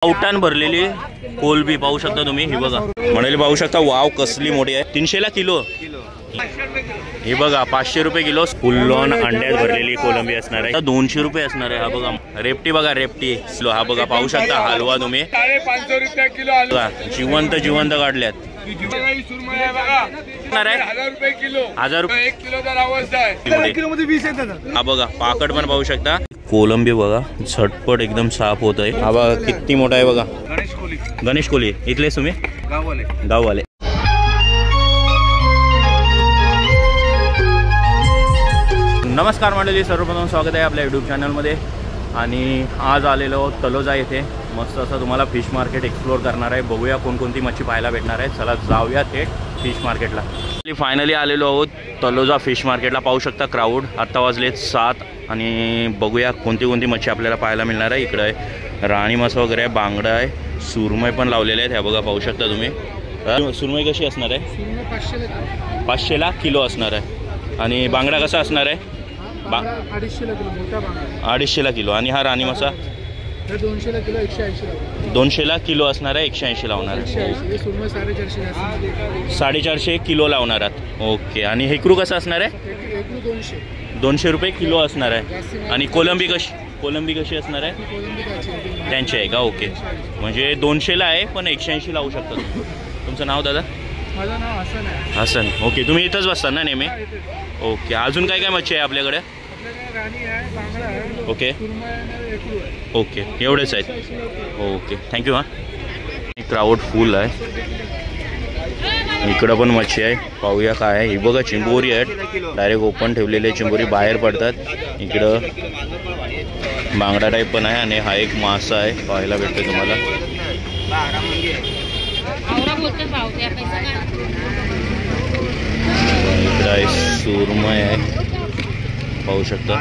गावठाण भरलेली कोलंबी पाहू शकता तुम्ही। ही बघा म्हणाली पाहू शकता, वाव कसली मोठी आहे। 300 ला किलो। हे बघा 500 रुपये किलो फुल ऑन अंड्यात भरलेली कोलंबी असणार आहे। 200 रुपये असणार आहे। हा बघा रेपटी बघा, रेपटी हा बघा पाहू शकता। हलवा तुम्ही 550 रुपये किलो जिवंत जिवंत काढल्यात। 1000 रुपये किलो, 1000 रुपये 1 किलो तर अवस्था आहे। किलो मध्ये 20 येतात। हा बघा पाकड पण पाहू शकता। कोलंबी बघा झटपट एकदम साफ होत आहे। हा बघा किती मोठा आहे बघा। गणेश कोली इथलेच तुम्ही? गाववाले। नमस्कार मंडळी, सर्वप्रथम स्वागत आहे आपल्या यूट्यूब चॅनलमध्ये। आणि आज आलेलो तलोजा येथे मस्त असं तुम्हाला फिश मार्केट एक्सप्लोर करणार आहे। बघूया कोणकोणती मच्छी पाहायला भेटणार आहे। चला जाऊया थेट फिश मार्केटला। फायनली आलेलो आहोत तलोजा फिश मार्केटला। पाहू शकता क्राऊड। आत्ता वाजलेत 7 आणि बघूया कोणती कोणती मच्छी आपल्याला पाहायला मिळणार आहे। इकडे आहे राणी मासा वगैरे आहे, बांगडा आहे, सुरमई पण लावलेले आहेत। ह्या बघा पाहू शकता तुम्ही। सुरमई कशी असणार आहे? 500 ला किलो असणार आहे। आणि बांगडा कसा असणार आहे? 250 ला किलो मोठा बांगडा। 250 ला किलो। आणि हा राणी मासा 200 ला किलो 180 ला। 200 ला किलो असणार आहे, 180 लावणार आहे। सुरमई 450 ला। 450 किलो लावणार आहात। ओके। आणि हेकरू कसं असणार आहे? हेकरू 200 रुपये किलो असणार आहे। आणि कोलंबी कशी असणार आहे? त्यांची आहे का? ओके। म्हणजे 200 ला आहे पण 180 लावू शकता। तुमचं नाव दादा? माझं नाव हसन आहे। हसन। ओके। तुम्ही इथंच बसता ना नेहमी? ओके। अजून काय काय मच्छी आहे आपल्याकडे? राणी आहे, बांगडा आहे, ओके सुरमई आहे, हेकरू आहे। ओके एवढेच आहेत। Okay thank you. हां क्राऊड फुल आहे। इकडं पण मच्छी आहे, पाहूया काय आहे। ही बघा चिंबोरी आहेत, डायरेक्ट ओपन ठेवलेले चिंबोरी बाहेर पडतात। इकडं बांगडा टाईप पण आहे आणि हा एक मासा आहे पाहायला भेटतो तुम्हाला। इकडं आहे सुरमई आहे पाहू शकता।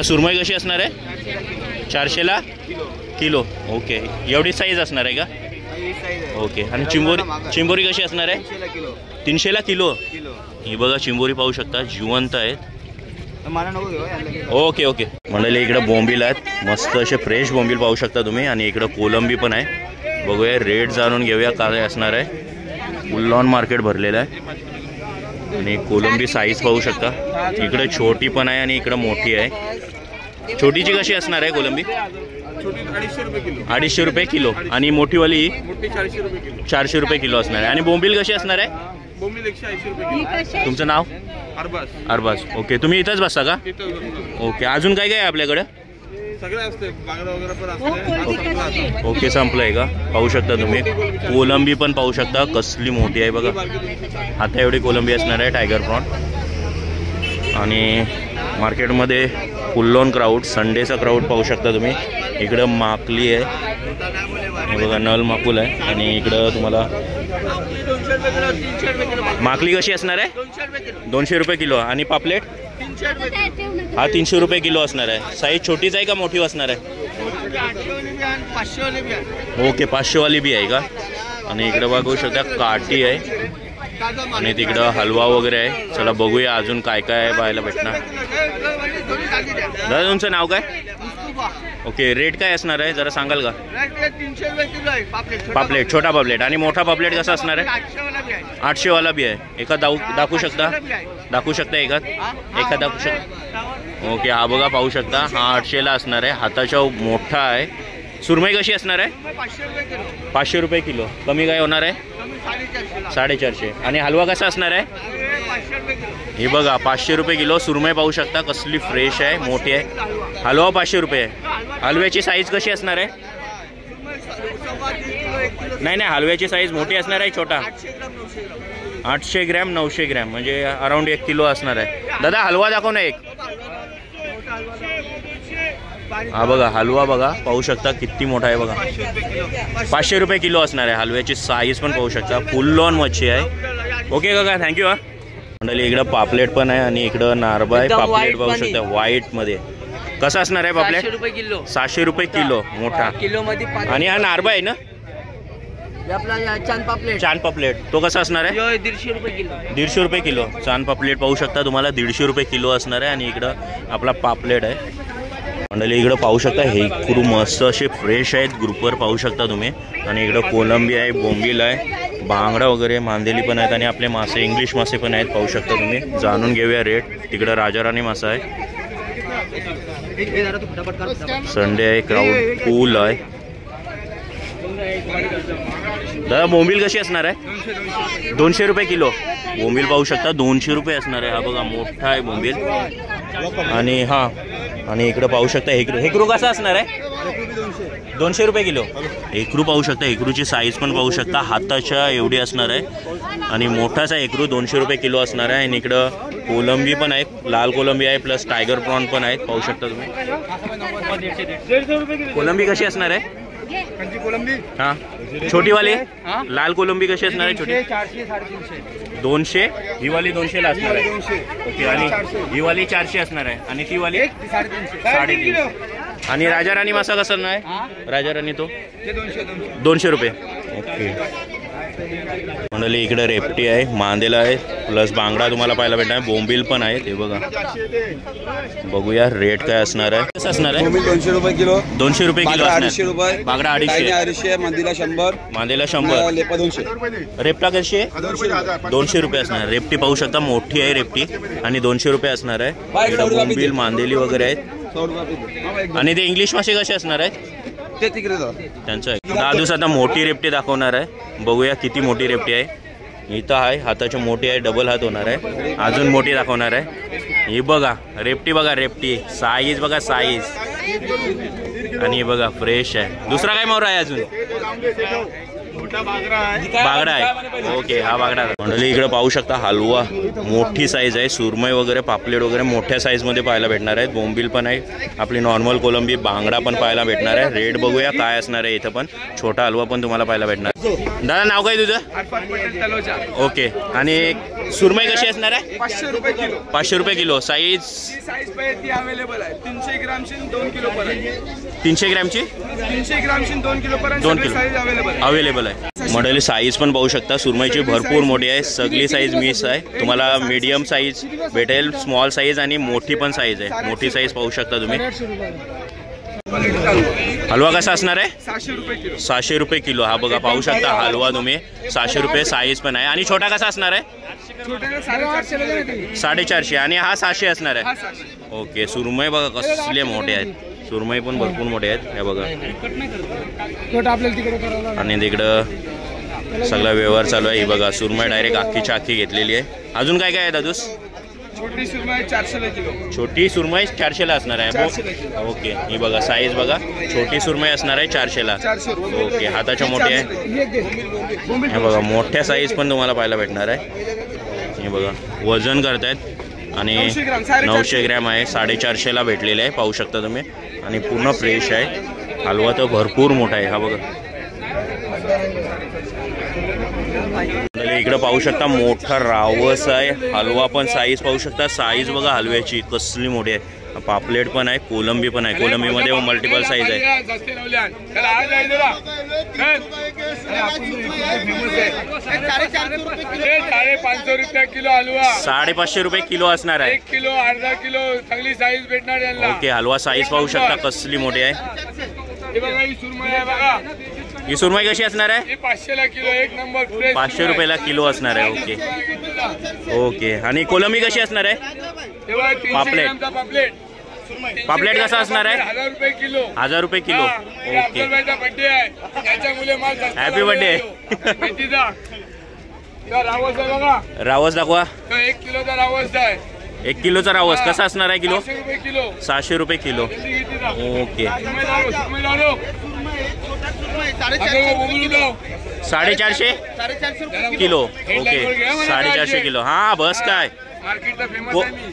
सुरमई कशी असणार आहे? 400 ला किलो। ओके एवढी साईज असणार आहे का? ओके। आणि चिंबोरी कशी असणार आहे? 300 ला किलो। ही बघा चिंबोरी पाहू शकता, जिवंत आहेत। ओके ओके मंडळी इकडे बोंबील आहेत, मस्त असे फ्रेश बोंबील पाहू शकता तुम्ही। आणि इकडं कोलंबी पण आहे। बघूया रेट जाणून घेऊया काय असणार आहे। फुल ऑन मार्केट भरलेलं आहे। आणि कोलंबी साईज पाहू शकता। इकडे छोटी पण आहे आणि इकडे मोठी आहे। छोटीची कशी असणार आहे कोलंबी? 250 रुपये किलो। आणि मोठीवाली 400 रुपये किलो असणार आहे। आणि बोंबील कशी असणार आहे? 180 रुपये। तुमचं नाव? अरबाज। ओके तुम्ही इथंच बसता का? ओके। अजून काय काय आहे आपल्याकडे? ओके संपलंय का? पाहू शकता तुम्ही। कोलंबी पण पाहू शकता कसली मोठी आहे बघा। आता एवढी कोलंबी असणार आहे, टायगर प्रॉन। आणि मार्केटमध्ये फुल ऑन क्राऊड, संडेचा क्राऊड पाहू शकता तुम्ही। इकडं माकली आहे बघा, नल माकुल आहे। आणि इकडं तुम्हाला माकली कशी असणार आहे? 200 रुपये किलो। आणि पापलेट हा 300 रुपये किलो असणार आहे। साईज छोटीच आहे का मोठी असणार आहे? ओके 500 वाली बी आहे का? आणि इकडं बघू शकता काठी आहे आणि तिकडं हलवा वगैरे आहे। चला बघूया अजून काय काय आहे पाहायला भेटणार। दादा तुमचं नाव काय? ओके रेट काय असणार आहे जरा सांगाल का? 300 रुपये किलो आहे पापलेट, छोटा पापलेट। आणि मोठा पापलेट कसा असणार आहे? 800 वाला बी आहे। एका दाखवू शकता एका दाखवू शकता? ओके हा बघा पाहू शकता, हा 800 ला असणार आहे। हाताच्या मोठा आहे। सुरमई कशी असणार आहे? 500 रुपये किलो। कमी काय होणार आहे? 450। आणि हलवा कसा असणार आहे? हे बघा 500 रुपये किलो। सुरमई पाहू शकता कसली फ्रेश आहे, मोठी आहे। हलवा 500 रुपये आहे। हलव्याची साईज कशी असणार आहे? नाही हलव्याची साईज मोठी असणार आहे, छोटा? 800 ग्रॅम 900 ग्रॅम म्हणजे अराउंड 1 किलो असणार आहे। दादा हलवा दाखव ना एक। हा बघा हलवा बघा पाहू शकता किती मोठा आहे बघा। 500 रुपये किलो असणार आहे। हलव्याची साईज पण पाहू शकता, फुल ऑन मच्छी आहे। ओके काका थँक्यू। हा मंडळी इकडं पापलेट पण आहे आणि इकडं नारबा आहे। पापलेट पाहू शकता व्हाईट मध्ये। कसा असणार आहे पापलेट? 700 रुपये किलो मोठा किलो मध्ये। आणि हा नारबा आहे ना आपला चांद पापलेट, तो कसा असणार आहे? 150 रुपये किलो। 150 रुपये किलो चांद पापलेट पाहू शकता तुम्हाला। 150 रुपये किलो असणार आहे। आणि इकडं आपला पापलेट आहे। मंडळी इकडं पाहू शकता हे खूप मस्त असे फ्रेश आहेत, ग्रुपवर पाहू शकता तुम्ही. आणि इकडं कोलंबी आहे, बोंबील आहे, बांगडा वगैरे मांदेली पण आहेत आणि आपले मासे इंग्लिश मासे पण आहेत पाहू शकता तुम्ही. जाणून घेऊया रेट. तिकडं राजाराणी मासा आहे, संडे आहे, क्राऊड फुल आहे. दादा बोंबील कशी असणार आहे? 200 रुपये किलो. बोंबील पाहू शकता 200 रुपये असणार आहे. हा बघा मोठा आहे बोंबील. आणि हा आणि इकडं पाहू शकता हेकरू. हेकरू कसा असणार आहे? 200 रुपये किलो. हेकरू पाहू शकता, हेकरूची साईज पण पाहू शकता हाताच्या एवढी असणार आहे. आणि मोठासा हेकरू 200 रुपये किलो असणार आहे. आणि इकडं कोलंबी पण आहे, लाल कोलंबी आहे, प्लस टायगर प्रॉन पण आहेत पाहू शकता तुम्ही. कोलंबी कशी असणार आहे? हां छोटीवाली लाल कोलंबी कशी असणार आहे? छोटी 200. ही वाली 200 ला असणार आहे. ओके. आणि ही वाली 400 असणार आहे. आणि ती वाली 350. आणि राजाराणी मासा कसा असणार आहे? राजाराणी तो 200 रुपये. ओके. मंडळी इकडे रेपटी आहे, मांदेला आहे, प्लस बांगडा तुम्हाला पाहायला भेटणार. बोंबील पण आहे ते बघा. बघूया रेट काय असणार आहे. कसं असणार आहे? 200 रुपये किलो. 200 रुपये किलो असणार. 250 रुपये. बांगडा 250. मांदेला 100. मांदेला 100. लेपा 200. रेपटा कशी आहे? 200 रुपये असणार. रेपटी पाहू शकता मोठी आहे रेपटी आणि 200 रुपये असणार आहे. इकडे बोंबील मांदेली वगैरे आहेत. आणि ते इंग्लिश मासे कसे असणार आहेत? ते तिकडे त्यांचं आहे. 10 दिवस आता मोठी रेपटी दाखवणार आहे. बघूया किती मोठी रेपटी आहे. इथं आहे, हाताची मोठी आहे, डबल हात होणार आहे. अजून मोठी दाखवणार आहे. ही बघा रेपटी, बघा रेपटी साईज बघा साईज. आणि हे बघा फ्रेश आहे. दुसरा काय मोर आहे अजून? बागडा आहे. ओके हा बागडा. मंडळी इकडे पाहू शकता हलवा मोठी साईज आहे. सुरमई वगैरे पापलेट वगैरे मोठ्या साईज मध्ये पाहायला भेटणार आहेत. बोंबील पण आहे, आपली नॉर्मल कोलंबी, बांगडा पण पाहायला भेटणार आहे. रेट बघूया काय असणार आहे. इथं पण छोटा हलवा पण तुम्हाला पाहायला भेटणार. दादा नाव काय तुझं? ओके. आणि सुरमई कशी असणार आहे? 500 रुपये किलो. 500 रुपये किलो. साईज ती अवेलेबल आहे. 300 ग्रामची 2 किलो पर्यंत. 300 ग्रॅमची 300 ग्रामची 2 किलो पर्यंत 2 किलो साईज अवेलेबल आहे. अवेलेबल आहे. मंडळी साईज पण पाहू शकता. सुरमईची भरपूर मोठी आहे. सगळी साईज मिस आहे. तुम्हाला मीडियम साईज भेटेल, स्मॉल साईज आणि मोठी पण साईज आहे. मोठी साईज पाहू शकता तुम्ही. हलवा कसा असणार आहे? 600 रुपये किलो. 600 रुपये किलो. हा बघा पाहू शकता हलवा तुम्ही. 600 रुपये साईज पण आहे. आणि छोटा कसा असणार आहे? 450. आणि हा 600 असणार आहे. ओके. सुरमई बघा कसले मोठे आहेत. सुरमई पण भरपूर मोठे आहेत. हे बघा. आणि तिकडं सगळा व्यवहार चालू आहे. ही बघा सुरमई डायरेक्ट अख्खीच्या अख्खी घेतलेली आहे. अजून काय काय आहे दादूस? छोटी सुरमई 400 किलो. छोटी सुरमई 400 ला असणार आहे. ओके. ही बघा साईज बघा. छोटी सुरमई असणार आहे 400 ला. ओके. हाताच्या मोठी आहे. हे बघा मोठ्या साईज पण तुम्हाला पाहायला भेटणार आहे. हे बघा वजन करतायत आणि 900 ग्रॅम आहे. 450 ला भेटलेले आहे पाहू शकता तुम्ही. आणि पूर्ण फ्रेश आहे. हलवा तर भरपूर मोठा आहे. हा बघा इकडे पाहू शकता मोठा रावस आहे. हलवा पण साईज पाहू शकता. साईज बघा हलव्याची कसली मोठी आहे. पापलेट पण आहे, कोलंबी पण आहे. कोलंबी मध्ये मल्टिपल साईज आहे. 550 रुपये किलो हलवा. 550 रुपये किलो असणार आहे. 1 किलो अर्धा किलो चांगली साईज भेटणार यांना. ओके. हलवा साईज पाहू शकता कसली मोठी आहे. हे बघा ही सुरमई आहे बघा. ही सुरमई कशी असणार आहे? 500 ला किलो. एक नंबर फ्रेश. 500 रुपयाला किलो असणार आहे. ओके. ओके. आणि कोलंबी कशी असणार आहे? पापलेट. पापलेट कसा असणार आहे? 1000 रुपये किलो. 1000 रुपये किलो. ओके. बर्थडे आहे त्याच्यामुळे माल हॅपी बर्थडे. रावस आहे बघा. रावस दाखवा. 1 किलोचा रावस आहे. 1 किलोचा रावस कसा असणार आहे किलो? 600 रुपये किलो. 600 रुपये kilo. Okay. 450 kilo. Okay. 450 kilo. हा बस काय.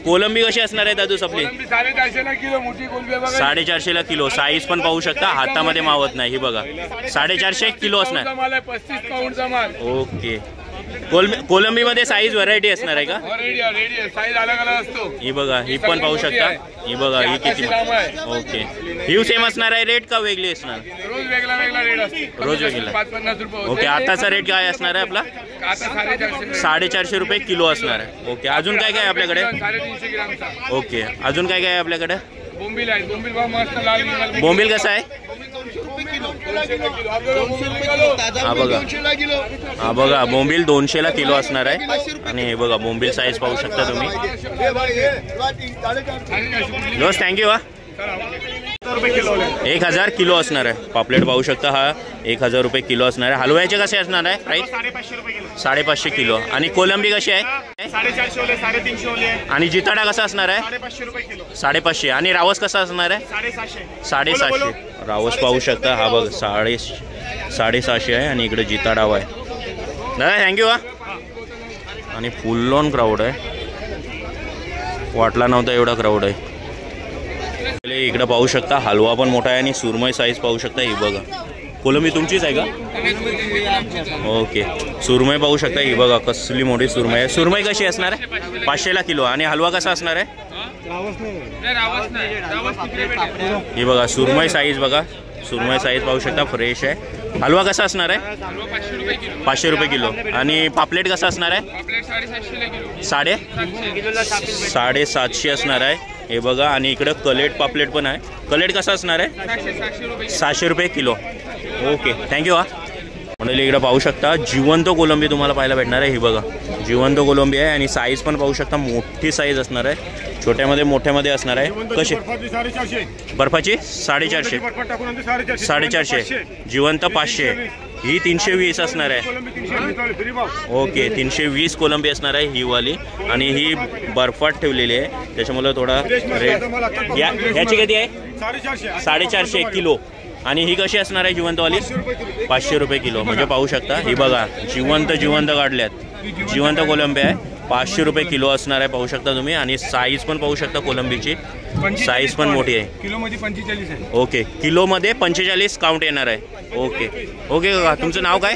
कोलंबी कशी असणार आहे दादूस आपली? 450 किलो. मोठी कोलंबी बघा. 450 किलो. साईज पण पाहू शकता. हातामध्ये मावत नाही. ही बघा 450 किलो असणार. 35 पाऊंडचा माल. ओके. कोलंबी मध्ये साईज व्हरायटी असणार आहे का? रेडी साईज अलग अलग असतो. ही बघा ही पण पाहू शकता. ही बघा ही किती. ओके. ही सेम असणार आहे रेट का वेगळी असणार? रोज वेगळा वेगळा रेट असतो. रोज वेगळा. 50 रुपये. ओके. आताचा रेट काय असणार आहे आपला? आता 450. 450 रुपये किलो असणार आहे. ओके. अजून काय काय आहे आपल्याकडे? 350 ग्रामचा. ओके. अजून काय काय आहे आपल्याकडे? बोंबील आहे, बोंबील भाव मस्त लाल निघाला. बोंबील कसा आहे? हा बघा बोंबील 200 किलो असणार आहे. आणि हे बघा बोंबील साईज पाहू शकता तुम्ही. दोस्त थँक्यू. हा 1000 किलो असणार आहे. पापलेट पाहू शकता. हा 1000 रुपये किलो असणार आहे. हलव्याचे कसे असणार आहे प्राईस? 550 किलो. आणि कोलंबी कशी आहे? 350 आणि जिताडा कसा असणार आहे? 550. आणि रावस कसा असणार आहे? 750. रावस पाहू शकता. हा बघ 750 आहे. आणि इकडे जिताडाव आहे. दादा थँक्यू. हा आणि फुल ऑन क्राऊड आहे. वाटला नव्हता एवढा क्राऊड आहे. इकडे पाहू शकता हलवा पण मोठा आहे. आणि सुरमई साईज पाहू शकता. ही बघा कोलंबी तुमचीच आहे का? ओके. सुरमई पाहू शकता. ही बघा कसली मोठी सुरमई आहे. सुरमई कशी असणार आहे? 500 किलो. आणि हलवा कसा असणार आहे? ही बघा सुरमई साईज बघा. सुरमई साईज पाहू शकता. फ्रेश आहे. हलवा कसा असणार आहे? 500 रुपये किलो. आणि पापलेट कसा असणार आहे? 750 असणार आहे. हे बघा. आणि इकडं कलेट पापलेट पण आहे. कलेट कसा असणार आहे? 700 रुपये किलो. Okay thank you. हा म्हणजे इकडं पाहू शकता जिवंत कोलंबी तुम्हाला पाहायला भेटणार आहे. ही बघा जिवंत कोलंबी आहे. आणि साईज पण पाहू शकता. मोठी साईज असणार आहे. छोट्यामध्ये मोठ्यामध्ये असणार आहे. कशी बर्फाची? 450. जिवंत 500. ही 320 असणार आहे. ओके 320 कोलंबी असणार आहे ही वाली. आणि ही बर्फात ठेवलेली आहे त्याच्यामुळे थोडा रेट. ह्याची किती आहे? 450 किलो. आणि ही कशी असणार आहे जिवंतवाली? 500 रुपये किलो. म्हणजे पाहू शकता. ही बघा जिवंत काढल्यात. जिवंत कोलंबी आहे. 500 रुपये किलो असणार आहे. पाहू शकता तुम्ही. आणि साईज पण पाहू शकता कोलंबीची. साईज पण मोठी आहे. किलोमध्ये 45 आहे. ओके किलोमध्ये 45 काउंट येणार आहे. ओके ओके काका तुमचं नाव काय?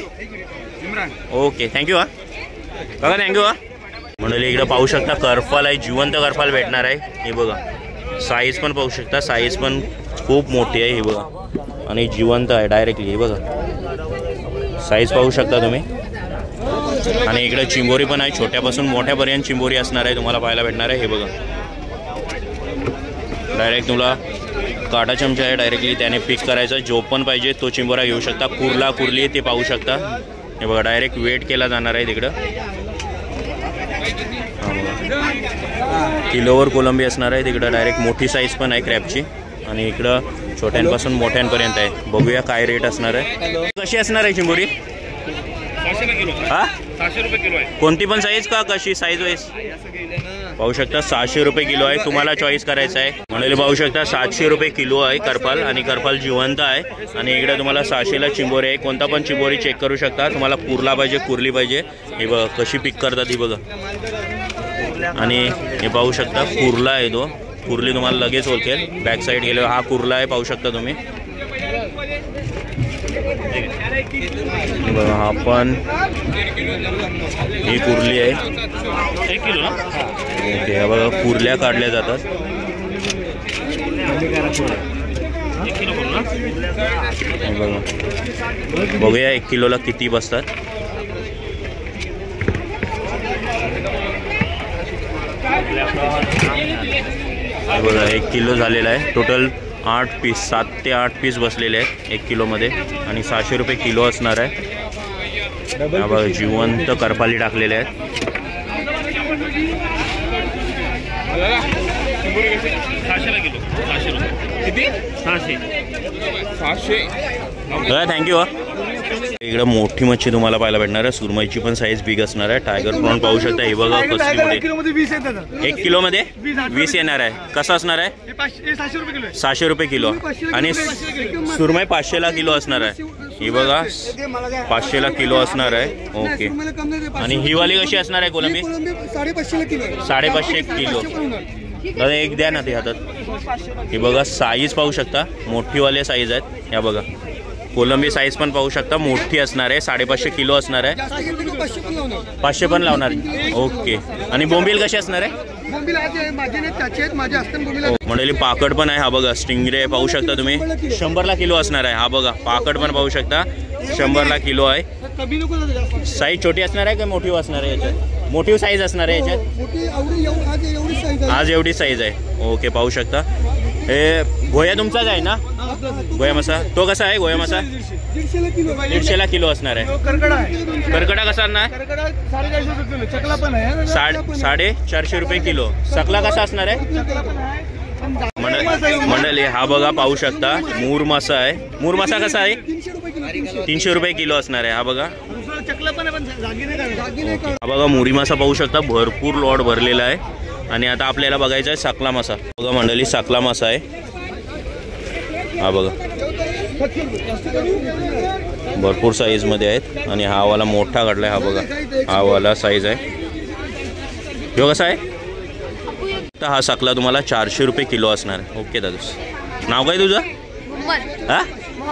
इम्रान. Okay thank you. हा काका थँक्यू. हा म्हणजे इकडं पाहू शकता करफाल आहे. जिवंत करफाल भेटणार आहे. हे बघा साईज पण पाहू शकता. साईज पण खूप मोठी आहे. हे बघा. आणि जिवंत आहे डायरेक्टली. हे बघा साईज पाहू शकता तुम्ही. आणि इकडे चिंबोरी पण आहे. छोट्यापासून मोठ्यापर्यंत चिंबोरी असणार आहे. तुम्हाला पाहायला भेटणार आहे. हे बघा डायरेक्ट तुला काटा चमचा आहे. डायरेक्टली त्याने पिक करायचा. जो पण पाहिजे तो चिंबोरा घेऊ शकता. कुर्ली ते पाहू शकता. हे बघा डायरेक्ट वेट केला जाणार आहे तिकडं. किलोवर कोलंबी असणार आहे तिकडं. डायरेक्ट मोठी साईज पण आहे क्रॅबची. आणि इकडं छोट्यांपासून मोठ्यांपर्यंत आहे. बघूया काय रेट असणार आहे. कशी असणार आहे चिंबोरी? 600 किलो. हा 600 रुपये किलो आहे. कोणती पण साईज का कशी साईज वाईज? पाहू शकता 600 रुपये किलो आहे. तुम्हाला चॉईस करायचं आहे. म्हणाले पाहू शकता 700 रुपये किलो आहे करपाल. आणि करपाल जिवंत आहे. आणि इकडे तुम्हाला 600ला चिंबोरी आहे. कोणता पण चिंबोरी चेक करू शकता. तुम्हाला कुर्ला पाहिजे कुर्ली पाहिजे. हे बघा कशी पिक करतात ही बघा. आणि हे पाहू शकता कुर्ला आहे तो. कुर्ली तुम्हाला लगेच ओळखेल. बॅक साईड गेले. हा कुर्ला आहे पाहू शकता तुम्ही. बघा हा पण ही कुर्ली आहे. 1 किलो ना. ओके हे बघा कुर्ल्या काढल्या जातात. बघा बघूया 1 किलोला किती बसतात. बघा 1 किलो झालेला आहे. टोटल 8 पीस 7 ते 8 पीस बसलेले आहेत 1 किलोमध्ये. आणि 600 रुपये किलो असणार आहे. बघा जिवंत करपाली टाकलेले आहेत. 600 किलो. 600 रुपये किती? 600. बघा थँक्यू. हा इकडं मोठी मच्छी तुम्हाला पाहायला भेटणार आहे. सुरमईची पण साईज बिग असणार आहे. टायगर प्रॉन पाहू शकता. हे बघा कसली मोठी. 1 किलोमध्ये 20 येणार आहे. कसं असणार आहे? 600 रुपये किलो. आणि सुरमई 500ला किलो असणार आहे. ही बघा 500ला किलो असणार आहे. ओके. आणि ही वाली कशी असणार आहे कोलंबी? 550 किलो. दादा एक द्या ना ते हातात. हे बघा साईज पाहू शकता. मोठीवाले साईज आहेत. ह्या बघा कोलंबी साईज पण पाहू शकता. मोठी असणार आहे. 550 किलो असणार आहे. 500 पण लावणार. ओके. आणि बोंबील कशी असणार आहे? मंडळी पाकड पण आहे. हा बघा स्टिंगरे पाहू शकता तुम्ही. 100ला किलो असणार आहे. हा बघा पाकड पण पाहू शकता. 100ला किलो आहे. साईज छोटी असणार आहे का मोठी असणार आहे? याच्यात मोठी साईज असणार आहे. याच्यात आज एवढी साईज आहे. ओके पाहू शकता. हे गोया तुमचाच आहे ना? गोया मासा तो कसा आहे? गोया मासा 150ला किलो असणार आहे. करकडा कसा असणार? 450 रुपये किलो. सकला कसा असणार आहे? मंडळी हा बघा पाहू शकता मूर मासा आहे. मूर मासा कसा आहे? 300 रुपये किलो असणार आहे. हा बघा, हा बघा मुरी मासा पाहू शकता, भरपूर लॉट भरलेला आहे. आणि आता आपल्याला बघायचा आहे साकला मासा. बघा मंडळी साकला मासा आहे. हा बघा भरपूर साईज मध्ये आहेत. आणि हा वाला मोठा काढलाय. हा बघा हा वाला साईज आहे. ह्यो कसा आहे? तर हा साकला तुम्हाला 400 रुपये किलो असणार आहे. ओके दादूस, नाव काय तुझं? हा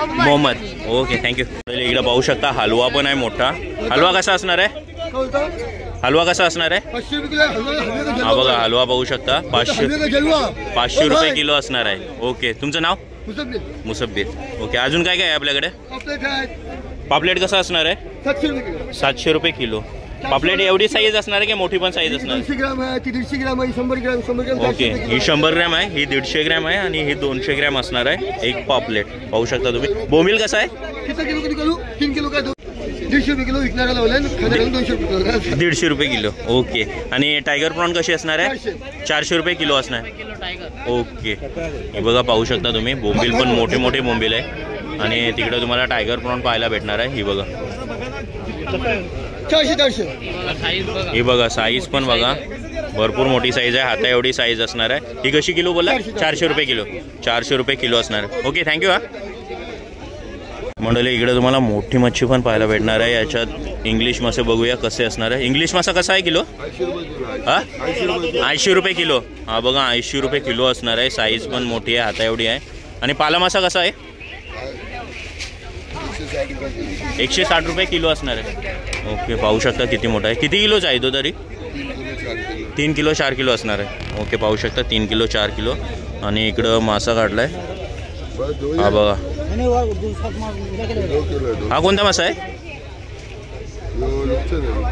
मोहम्मद. Okay thank you. इकडे पाहू शकता हलवा पण आहे मोठा. हलवा कसा असणार आहे? हलवा कसा असणार आहे? हा बघा हलवा पाहू शकता 500 रुपये किलो असणार आहे. ओके तुमचं नाव? मुसब्बीर. ओके अजून काय काय आहे आपल्याकडे? पापलेट कसा असणार आहे? 700 रुपये किलो. पापलेट एवढी साईज असणार आहे की मोठी पण साईज असणार? 150 ग्राम आहे, ती 150 ग्राम आहे, 100 ग्राम 100 ग्राम. ओके ही 100 ग्रॅम आहे, ही 150 ग्रॅम आहे आणि ही 200 ग्रॅम असणार आहे एक पापलेट. पाहू शकता तुम्ही. बोंबील कसा आहे? किती किलो कधी करू? 3 किलो काय 150 रुपये किलो विकणारा लावलाय, खाणाऱ्याला 200 रुपये किलो. 150 रुपये किलो. ओके आणि टायगर प्रॉन कशी असणार आहे? 400 रुपये किलो असणार. ओके हे बघा पाहू शकता तुम्ही. बोंबील पण मोठे मोठे बोंबील आहे. आणि तिकडे तुम्हाला टायगर प्रॉन पाहायला भेटणार आहे. ही बघा 400. ही बघा साईज पण बघा भरपूर मोठी साईज आहे. हाता एवढी साईज असणार आहे. ही कशी किलो बोला? 400 रुपये किलो. 400 रुपये किलो असणार आहे. Okay thank you. हा मंडळी इकडे तुम्हाला मोठी मच्छी पण पाहायला भेटणार आहे. याच्यात इंग्लिश मासे बघूया कसे असणार आहे. इंग्लिश मासा कसा आहे किलो? हा 80 रुपये किलो. हा बघा 80 रुपये किलो असणार आहे. साईज पण मोठी आहे, हाता एवढी आहे. आणि पाला मासा कसा आहे? 160 रुपये किलो असणार आहे. ओके पाहू शकता किती मोठा आहे. किती किलोचा आहे तो तरी? 3 किलो 4 किलो असणार आहे. ओके पाहू शकता 3 किलो 4 किलो. आणि इकडं मासा काढलाय. हा बघा हा कोणता मासा आहे?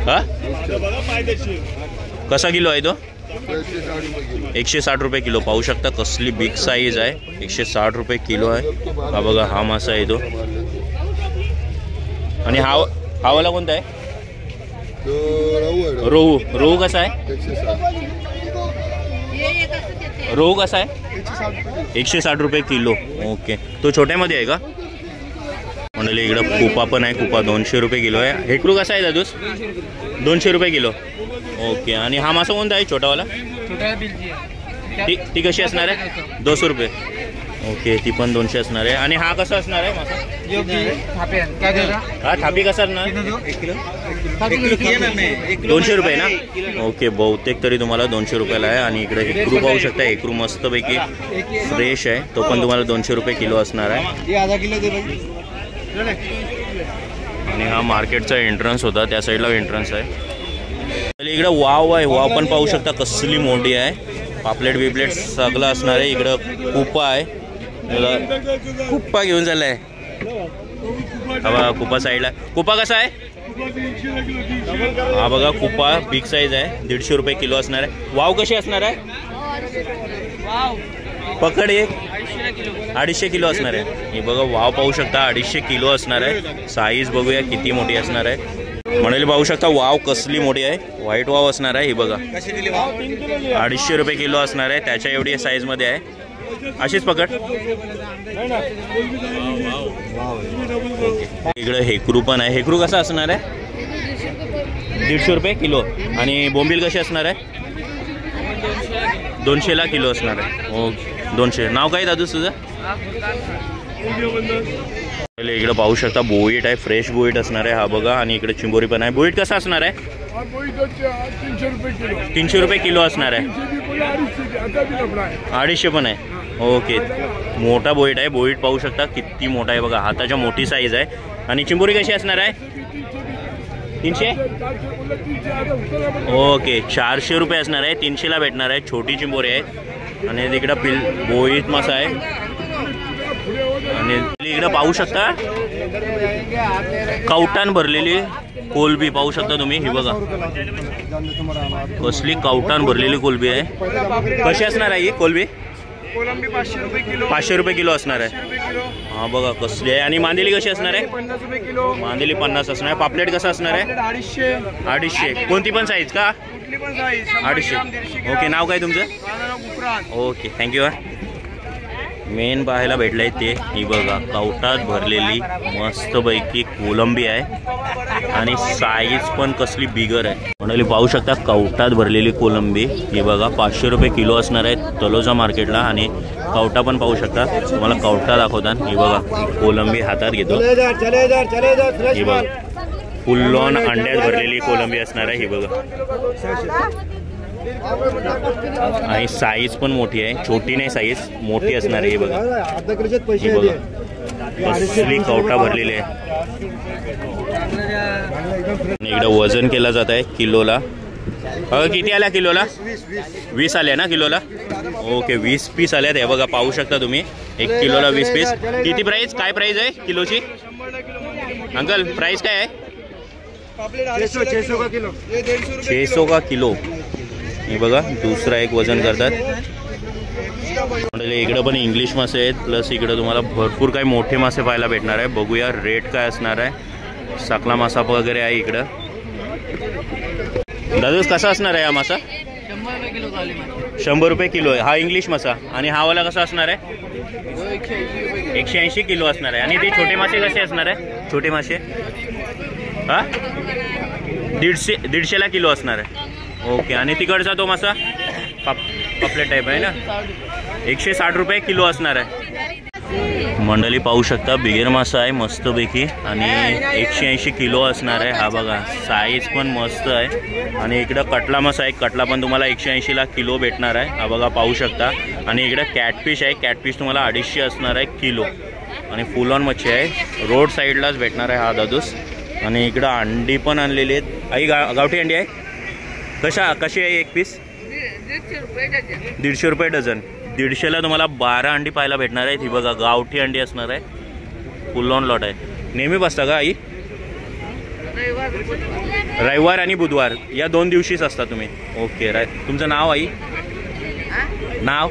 हा कसा किलो आहे तो? 160 रुपये किलो. पाहू शकता कसली बिग साईज आहे. 160 रुपये किलो आहे. हा बघा हा मासा आहे तो. आणि हा वाला कोणता आहे? रोहू. रोहू कसा आहे? रोहू कसा आहे? 160 रुपये किलो. ओके तो छोट्यामध्ये आहे का? मंडळी इकडं कुपा पण आहे. कुपा 200 रुपये किलो आहे. हेकरू कसा आहे दादूस? 200 रुपये किलो. ओके आणि हा मासा कोणता आहे छोटावाला? ती कशी असणार आहे? 200 रुपये. ओके ती पण 200 असणार आहे. आणि हा कसा असणार आहे मासा? हा थापी कसा असणार? 200 रुपये ना? ओके बहुतेक तरी तुम्हाला 200 रुपयाला आहे. आणि इकडे हेकरू पाहू शकता. हेकरू मस्तपैकी फ्रेश आहे. तो पण तुम्हाला 200 रुपये किलो असणार आहे. आणि हा मार्केटचा एंट्रन्स होता, त्या साईडला एंट्रन्स आहे. इकडे वाव आहे. वाव पण पाहू शकता कसली मोठी आहे. पापलेट बिपलेट सगळं असणार आहे. इकडं कुपा आहे. कुप्पा घेऊन चाललाय. हा बघा कुपा साईडला. कुपा कसा आहे? हा बघा कुपा बिग साईज आहे. 150 रुपये किलो असणार आहे. वाव कशी असणार आहे? पकड एक 250 किलो असणार आहे. हे बघा वाव पाहू शकता 250 किलो असणार आहे. साईज बघूया किती मोठी असणार आहे. म्हणाले पाहू शकता वाव कसली मोठी आहे. व्हाईट वाव असणार आहे. ही बघा 250 रुपये किलो असणार आहे. त्याच्या एवढी साईज मध्ये आहे. अशीच पकड. इकडे हेकरू पण आहे. हेकरू कसा असणार आहे? 150 रुपये किलो. आणि बोंबील कशी असणार आहे? 200ला किलो असणार आहे. ओके 200. नाव काय दादू तुझं? इकडे पाहू शकता बोईट आहे. फ्रेश बोईट असणार आहे. हा बघा. आणि इकडे चिंबोरी पण आहे. बोईट कसा असणार आहे? 300 रुपये किलो असणार आहे. 250 पण आहे. ओके मोठा बोईट आहे. बोईट पाहू शकता किती मोठा आहे बघा. हाताच्या मोठी साईज आहे. आणि चिंबोरी कशी असणार आहे? 300. ओके 400 रुपये असणार आहे. 300ला भेटणार आहे. छोटी चिंबोरी आहे. आणि तिकडं बोईट मासा आहे. आणि इकडं पाहू शकता कवटान भरलेली कोलबी पाहू शकता तुम्ही. ही बघा कसली कवटान भरलेली कोलबी आहे. कशी असणार आहे ही कोलबी? कोलंबी 500 रुपये किलो. 500 रुपये किलो असणार 500 आहे. रुपये किलो. हां बघा कसली आहे. आणि मांदेली कशी असणार आहे? 50 रुपये किलो. मांदेली 50 असणार आहे. पापलेट कसं असणार आहे? 250. 250. कोणती पण साईज का? कुठली पण साईज. 250. ओके, नाव काय तुमचं? माझं नाव गुफरान. Okay, thank you. मेन पाहायला भेटलंय ते ही बघा कवटात भरलेली मस्तपैकी कोलंबी आहे आणि साईज पण कसली बिगर आहे. म्हणाली पाहू शकता कवटात भरलेली कोलंबी ही बघा 500 रुपये किलो असणार आहे तलोजा मार्केटला. आणि कवटा पण पाहू शकता. तुम्हाला कवटा दाखवतात. ही बघा कोलंबी हातात घेतो. ही बघा फुल ऑन अंड्यात भरलेली कोलंबी असणार आहे. ही बघा आणि साईज पण मोठी आहे. छोटी नाही साईज मोठी असणार आहे. ही बघा ही बघा कसली कवटा भरलेली आहे. इकडे वजन केला जात आहे किलोला. किती आल्या किलोला? 20 आल्या ना किलोला. ओके 20 पीस आल्यात. हे बघा पाहू शकता तुम्ही 1 किलोला 20 पीस. किती प्राईस? काय प्राईस आहे किलोची? अंकल प्राईस काय आहे? 600 का किलो. हे बघा दुसरा एक वजन करतात. इकडं पण इंग्लिश मासे आहेत. प्लस इकडं तुम्हाला भरपूर काही मोठे मासे पाहायला भेटणार आहे. बघूया रेट काय असणार आहे. साकला मासा वगैरे आहे इकडं. दादूस कसा असणार आहे हा मासा? 100 रुपये किलो आहे. हा इंग्लिश मासा. आणि हा वाला कसा असणार आहे? 180 किलो असणार आहे. आणि ते छोटे मासे कसे असणार आहे? छोटे मासे हा 150ला किलो असणार आहे. ओके. आणि तिकडचा तो मासा पापलेट टाईप आहे ना 160 रुपये किलो असणार आहे. मंडळी पाहू शकता बिगर मासा आहे मस्तपैकी आणि 180 किलो असणार आहे. हा बघा साईज पण मस्त आहे. आणि इकडं कटला मासा आहे. कटला पण तुम्हाला 180ला किलो भेटणार आहे. हा बघा पाहू शकता. आणि इकडं कॅटफिश आहे. कॅटफिश तुम्हाला 250 असणार आहे किलो. आणि फुल ऑन मच्छी आहे. रोड साईडलाच भेटणार आहे हा दादूस. आणि इकडं अंडी पण आणलेली आहेत. आई गावठी अंडी आहे. कशी आहे एक पीस? 150 रुपये डझन. 150ला तुम्हाला 12 अंडी पाहायला भेटणार आहेत. ही बघा गावठी अंडी असणार आहे. फुल ऑन लॉट आहे. नेहमी बसता का आई? रविवार आणि बुधवार या 2 दिवशीच असता तुम्ही. ओके. तुमचं नाव आई? नाव?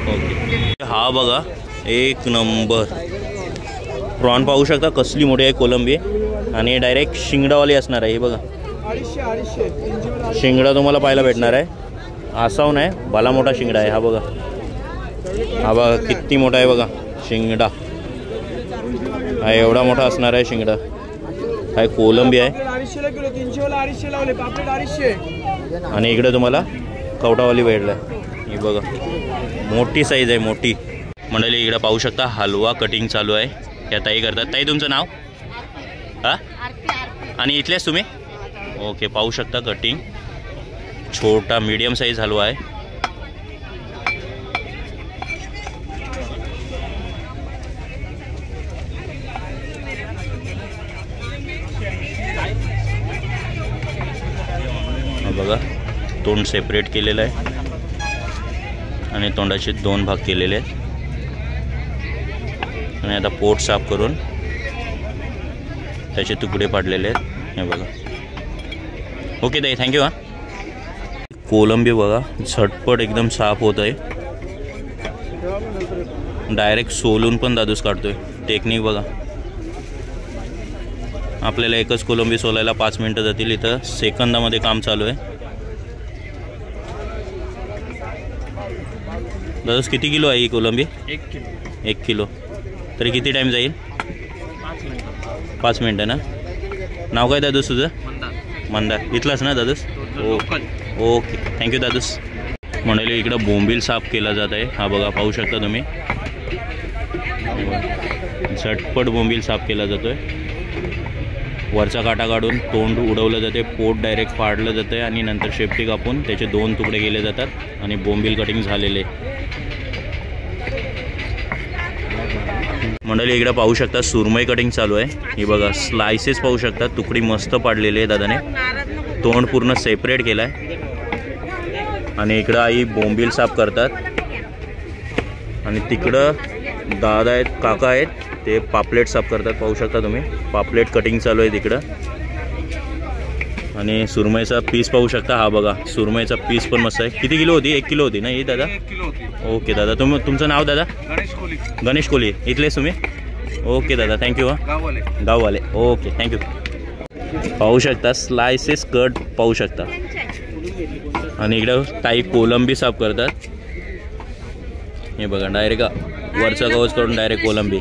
ओके. हा बघा एक नंबर प्रॉन पाहू शकता कसली मोठी आहे कोलंबी. आणि डायरेक्ट शिंगडावाली असणार आहे. हे बघा शिंगडा तुम्हाला पाहायला भेटणार आहे. आसाव नाही भला मोठा शिंगडा आहे. हा बघा हा बघा किती मोठा आहे बघा शिंगडा. हा एवढा मोठा असणार आहे शिंगडा. हा कोलंबी आहे. आणि इकडे तुम्हाला कवटावाली भेटला आहे. ही बघा मोठी साईज आहे मोठी. मंडळी इकडे पाहू शकता हलवा कटिंग चालू आहे. या ताई करतात. ताई तुमचं नाव? हा आणि इथलेच तुम्ही? ओके. पाहू शकता कटिंग छोटा मीडियम साईज हलवा आहे. बघा तोंड सेपरेट केलेलं आहे आणि तोंडाचे 2 भाग केलेले आहेत. आणि आता पोट साफ करून त्याचे तुकडे पाडलेले आहेत. हे बघा. ओके ताई थँक्यू. हा कोलंबी बघा झटपट एकदम साफ होत आहे. डायरेक्ट सोलून पण दादूस काढतोय. टेक्निक बघा. आपल्याला एकच कोलंबी सोलायला 5 मिनटं जातील. इथं सेकंदामध्ये काम चालू आहे. दादूस किती किलो आहे ही कोलंबी? 1 किलो. तरी किती टाईम जाईल? 5 मिनटं ना. नाव काय दादूस तुझं? मंदार. इथलाच ना दादूस? ओके थँक्यू दादूस. म्हणाले इकडं बोंबील साफ केला जात आहे. हा बघा पाहू शकता तुम्ही झटपट बोंबील साफ केला जातोय. वरचा काटा काढून तोंड उडवलं जाते. पोट डायरेक्ट फाडलं जातं आहे आणि नंतर शेपटी कापून त्याचे 2 तुकडे केले जातात आणि बोंबील कटिंग झालेले. मंडळी इकडे पाहू शकता सुरमई कटिंग चालू आहे. ही बघा स्लायसेस पाहू शकता. तुकडी मस्त पाडलेली आहे दादाने. तोंड पूर्ण सेपरेट केलं आहे. आणि इकडं आई बोंबील साफ करतात. आणि तिकडं दादा आहेत काका आहेत ते पापलेट साफ करतात. पाहू शकता तुम्ही पापलेट कटिंग चालू आहे तिकडं. आणि सुरमईचा पीस पाहू शकता. हा बघा सुरमईचा पीस पण मस्त आहे. किती किलो होती? 1 किलो होती ना ही दादा? 1 किलो होती. ओके दादा. तुमचं नाव दादा? गणेश कोहली. गणेश कोहली. इथलेच तुम्ही? ओके दादा, थँक्यू. गाववाले. Okay, thank you. पाहू शकता स्लायसेस कट पाहू शकता. आणि इकडं काही कोलंबी साफ करतात. हे बघा डायरेक्ट वरचा कवच करून डायरेक्ट कोलंबी.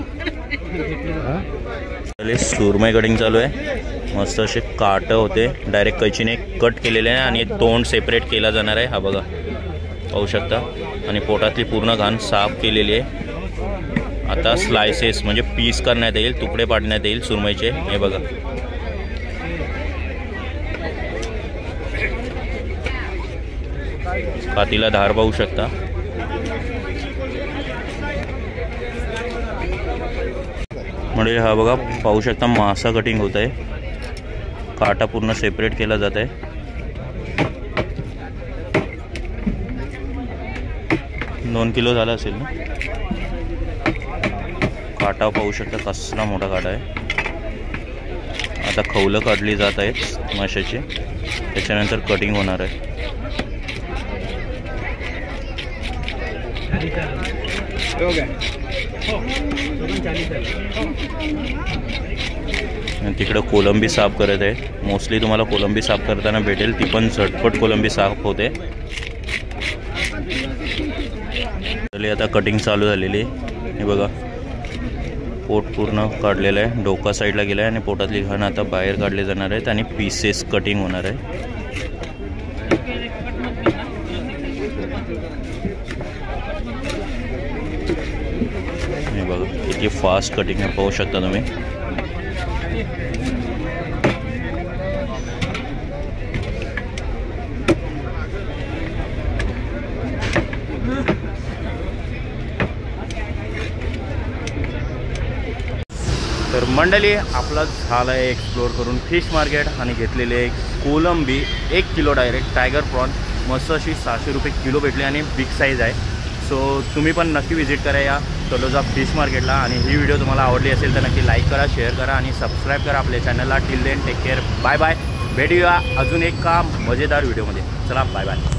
सुरमई कटिंग चालू आहे. मस्त असे काटं होते डायरेक्ट कैचीने कट केलेले आहे आणि तोंड सेपरेट केला जाणार आहे. हा बघा पाहू शकता. आणि पोटातली पूर्ण घाण साफ केलेली आहे. आता स्लायसेस म्हणजे पीस करण्यात येईल, तुकडे पाडण्यात येईल सुरमईचे. हे बघा कातीला धार पाहू शकता. म्हणजे हा बघा पाहू शकता मासा कटिंग होत आहे. काटा पूर्ण सेपरेट केला जात आहे. दोन किलो झाला असेल ना. काटा पाहू शकता कसला मोठा काटा आहे. आता खवलं काढली जात आहेत माशाची, त्याच्यानंतर कटिंग होणार आहे. तिकडं कोलंबी साफ करत आहे. मोस्टली तुम्हाला कोलंबी साफ करताना भेटेल. ती पण झटपट कोलंबी साफ होते. आता कटिंग चालू झालेली आहे. हे बघा पोट पूर्ण काढलेलं आहे. डोका साईडला गेला आहे आणि पोटातली घाण आता बाहेर काढले जाणार आहेत आणि पीसेस कटिंग होणार आहे. हे बघा किती फास्ट कटिंग आहे पाहू शकता तुम्ही. तर मंडळी आपला झाला आहे एक्सप्लोर करून फिश मार्केट आणि घेतलेले कोलंबी 1 किलो डायरेक्ट टायगर प्रॉन. मस्त अशी 600 रुपये किलो भेटली आणि बिग साईज आहे. सो तुम्ही पण नक्की विजिट करा या तलोजा फिश मार्केटला. आणि ही व्हिडिओ तुम्हाला आवडली असेल तर नक्की लाईक करा, शेअर करा आणि सबस्क्राईब करा आपल्या चॅनलला. Till then take care, bye bye. भेटूया अजून एका मजेदार व्हिडिओमध्ये. चला बाय बाय.